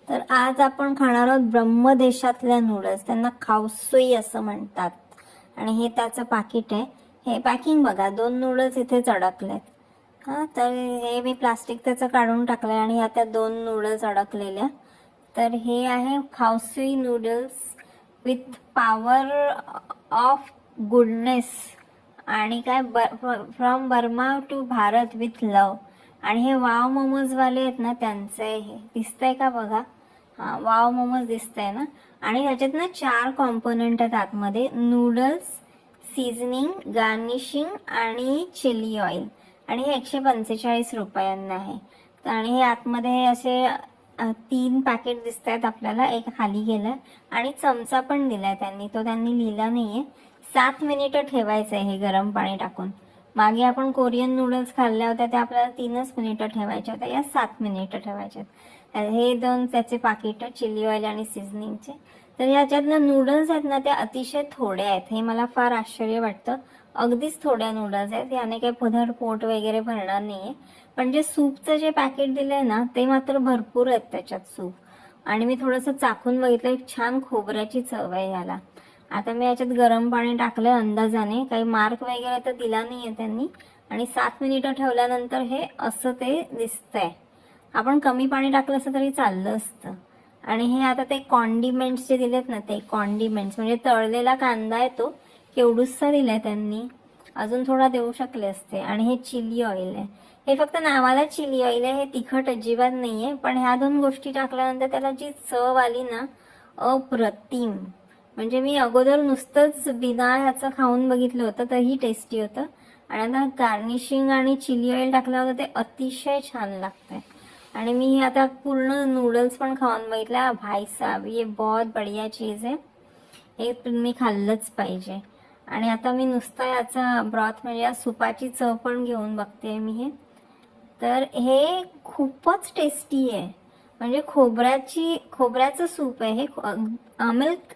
तर आज आपण खाणार आहोत ब्रह्मदेशातल्या नूडल्स. त्यांना खावसोई असं म्हणतात. आणि हे त्याचं पाकिट आहे. हे पॅकिंग बघा, 2 नूडल्स इथेच अडकलेत. तर हे मी प्लास्टिक त्याचं काढून टाकलंय आणि ह्या त्या 2 नूडल्स अडकलेल्या. तर हे आहे khao suey noodles with power of goodness आणि काय from Burma to Bharat with love. आणि हे वाव मोमोज वाले आहेत ना, त्यांचं हे दिसतंय का बघा. हा, वाव मोमोज दिसतंय ना. आणि ह्याच्यात ना 4 कॉम्पोनंट आहेत आतमध्ये: नूडल्स, सीझनिंग, गार्निशिंग आणि चिली ऑइल. आणि हे 145 रुपयांना आहे. आणि हे आतमध्ये असे 3 पॅकेट दिसत आहेत आपल्याला. एक खाली गेलाय आणि चमचा पण दिलाय त्यांनी, तो त्यांनी लिहिला नाहीये. 7 मिनिटं ठेवायचं आहे हे गरम पाणी टाकून. मागे आपण कोरियन नूडल्स खाल्ल्या होत्या, त्या आपल्याला 3च मिनिटं ठेवायच्या होत्या, या 7 मिनिटं ठेवायच्या. हे 2 त्याचे पाकिट, चिली ऑइल आणि सीझनिंगचे. तर ह्याच्यातल्या नूडल्स आहेत ना, त्या अतिशय थोड्या आहेत. हे मला फार आश्चर्य वाटतं. अगदीच थोड्या नूडल्स आहेत. याने काही पदर पोट वगैरे भरणार नाहीये. पण जे सूपचं जे पॅकेट दिलंय ना, ते मात्र भरपूर आहेत त्याच्यात सूप. आणि मी थोडंसं चाखून बघितलं, एक छान खोबऱ्याची चव आहे याला. आता मी याच्यात गरम पाणी टाकलंय अंदाजाने, काही मार्क वगैरे तर दिला नाहीये त्यांनी. आणि 7 मिनिटं ठेवल्यानंतर हे असं ते दिसतंय. आपण कमी पाणी टाकलं असतं तरी चाललं असतं. आणि हे आता ते कॉन्डिमेंट्स जे दिलेत ना, ते कॉन्डिमेंट्स म्हणजे तळलेला कांदा आहे, तो केवढूसा दिलाय त्यांनी. अजून थोडा देऊ शकले असते. आणि हे चिली ऑइल आहे. हे फक्त नावाला चिली ऑइल आहे, हे तिखट अजिबात नाहीये. पण ह्या 2 गोष्टी टाकल्यानंतर त्याला जी चव आली ना, अप्रतिम. म्हणजे मी अगोदर नुसतंच बिना ह्याचं खाऊन बघितलं होतं, तरीही टेस्टी होतं. आणि आता गार्निशिंग आणि चिली ऑइल टाकलं होतं, ते अतिशय छान लागतंय. आणि मी आता पूर्ण नूडल्स पण खाऊन बघितल्या. भाई साहब, ये बहुत बढ़िया चीज आहे. हे तुम्ही खाल्लंच पाहिजे. आणि आता मी नुसता याचा ब्रॉथ म्हणजे या सुपाची चव पण घेऊन बघते मी हे. तर हे खूपच टेस्टी आहे. म्हणजे खोबऱ्याचं सूप आहे हे. मिल्क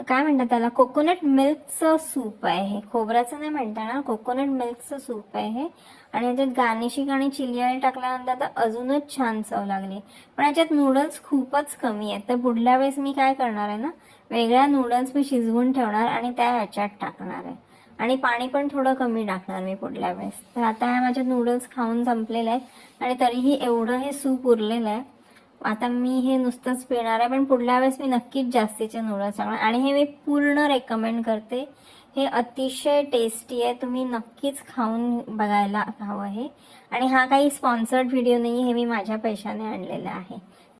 काय म्हणतात त्याला, कोकोनट मिल्कचं सूप आहे हे. खोबऱ्याचं नाही म्हणता ना, कोकोनट मिल्कचं सूप आहे हे. आणि याच्यात गार्निशिंग आणि चिली ऑइल टाकल्यानंतर आता अजूनच छान चव लागली. पण याच्यात नूडल्स खूपच कमी आहेत. तर पुढल्या वेळेस मी काय करणार आहे ना, वेगळ्या नूडल्स मी शिजवून ठेवणार आणि त्या ह्याच्यात टाकणार आहे. आणि पाणी पण थोडं कमी टाकणार मी पुढल्या वेळेस. तर आता ह्या माझ्या नूडल्स खाऊन संपलेल्या आहेत आणि तरीही एवढं हे सूप उरलेलं आहे. आता मी हे नुसतंच पिणार आहे, पण पुढल्या वेळेस मी नक्कीच जास्तीचे नूडल्स टाकणार. आणि हे मी पूर्ण रेकमेंड करते. हे अतिशय टेस्टी आहे. तुम्ही नक्कीच खाऊन बघायला हवं हे. आणि हा काही स्पॉन्सर्ड व्हिडिओ नाही, हे मी माझ्या पैशाने आणलेला आहे.